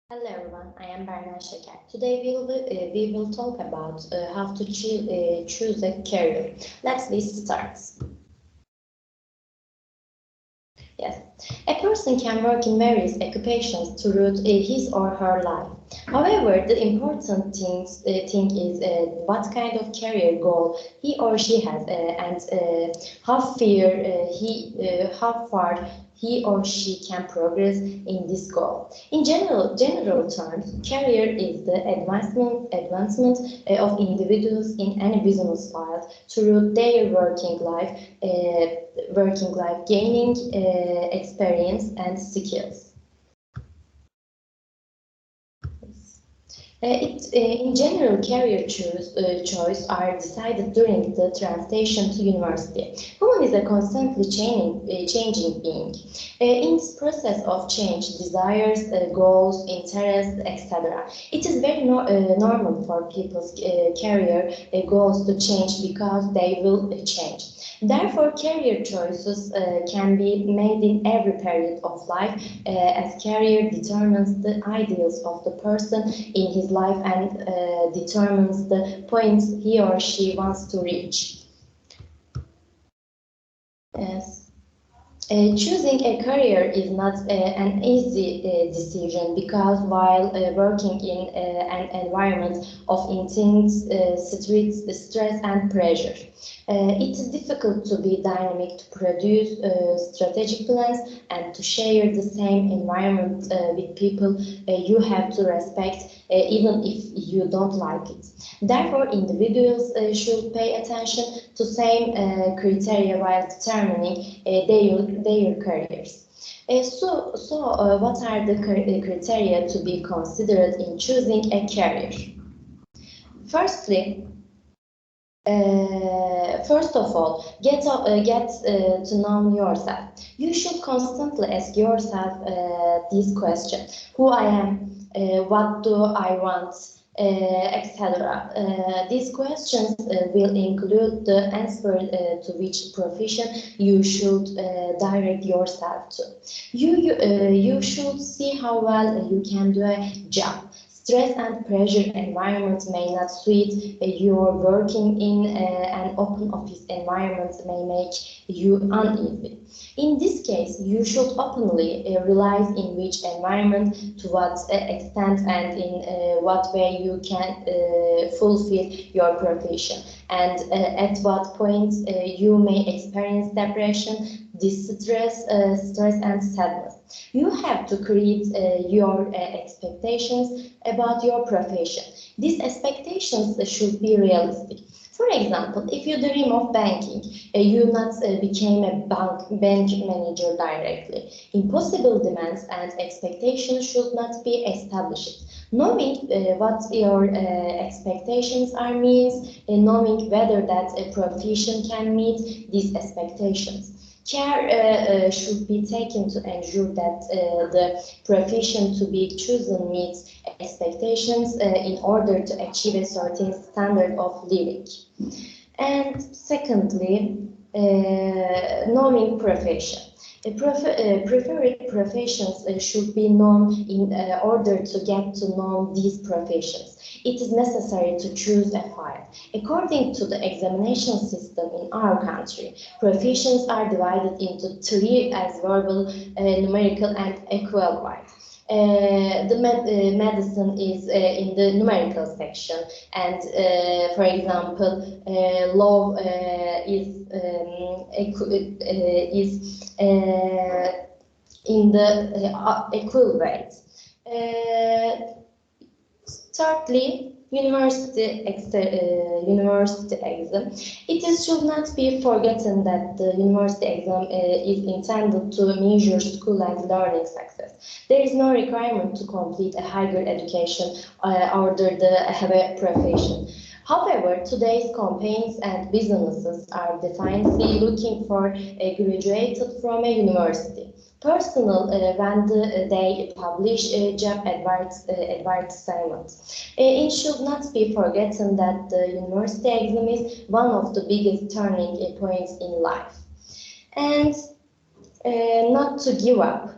Hello everyone, I am Berna Şeker. Today we will talk about how to choose a career. Let's start. Yes, a person can work in various occupations throughout his or her life. However, the important thing is what kind of career goal he or she has and how far he or she can progress in this goal. In general terms, career is the advancement of individuals in any business field through their working life, gaining experience and skills. In general, choice are decided during the transition to university. Human is a constantly changing being. In this process of change, desires, goals, interests, etc. It is very normal for people's career goals to change because they will change. Therefore, career choices can be made in every period of life as career determines the ideals of the person in his life and determines the points he or she wants to reach. Yes. Choosing a career is not an easy decision because while working in an environment of intense stress and pressure, it is difficult to be dynamic, to produce strategic plans, and to share the same environment with people you have to respect, even if you don't like it. Therefore, individuals should pay attention to same criteria while determining their careers. What are the criteria to be considered in choosing a career? Firstly, first of all, get to know yourself. You should constantly ask yourself this question: Who I am? What do I want? Etc. These questions will include the answer to which profession you should direct yourself to. You should see how well you can do a job. Stress and pressure environment may not suit your working in an open office environment may make you uneasy. In this case, you should openly realize in which environment, to what extent, and in what way you can fulfill your profession, and at what point you may experience depression, distress, stress, and sadness. You have to create your expectations about your profession. These expectations should be realistic. For example, if you dream of banking, you not became a bank manager directly. Impossible demands and expectations should not be established. Knowing what your expectations are means knowing whether that a profession can meet these expectations. Care should be taken to ensure that the profession to be chosen meets expectations in order to achieve a certain standard of living. And secondly, knowing profession. Preferred professions should be known in order to get to know these professions. It is necessary to choose a file. According to the examination system in our country, professions are divided into three as verbal, numerical, and equivalent. Medicine is in the numerical section, and for example, law is in the equivalent. Thirdly, university exam. Should not be forgotten that the university exam is intended to measure school and learning success. There is no requirement to complete a higher education order to have a profession. However, today's companies and businesses are defiantly looking for a graduated from a university. Personal when they publish job advertisements. It should not be forgotten that the university exam is one of the biggest turning points in life. And not to give up.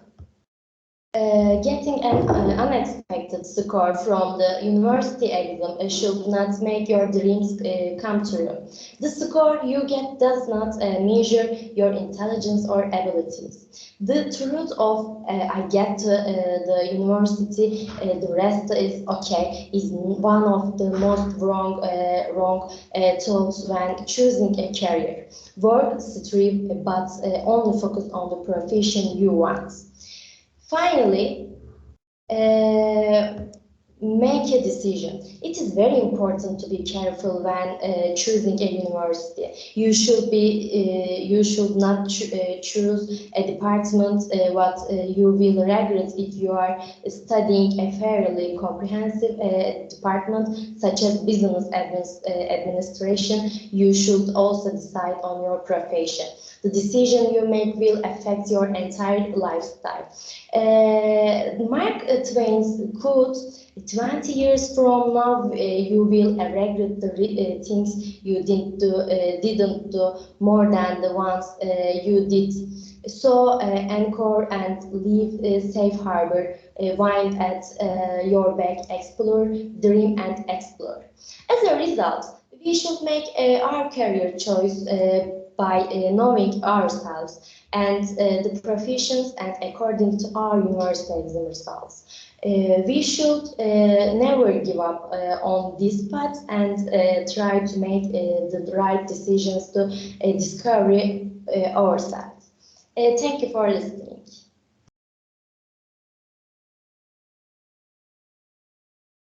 Getting an unexpected score from the university exam should not make your dreams come true. The score you get does not measure your intelligence or abilities. The truth of I get to the university, the rest is okay, is one of the most wrong thoughts when choosing a career. Work, strive, but only focus on the profession you want. Finally, uh, make a decision. It is very important to be careful when choosing a university. You should not choose a department what you will regret if you are studying a fairly comprehensive department such as administration. You should also decide on your profession. The decision you make will affect your entire lifestyle. Mark Twain's quote, 20 years from now, you will regret the things you didn't do more than the ones you did. So anchor and leave safe harbor, wind at your back, explore, dream and explore. As a result, we should make our career choice by knowing ourselves and the professions and according to our university exam results. We should never give up on this path and try to make the right decisions to discover ourselves. Thank you for listening.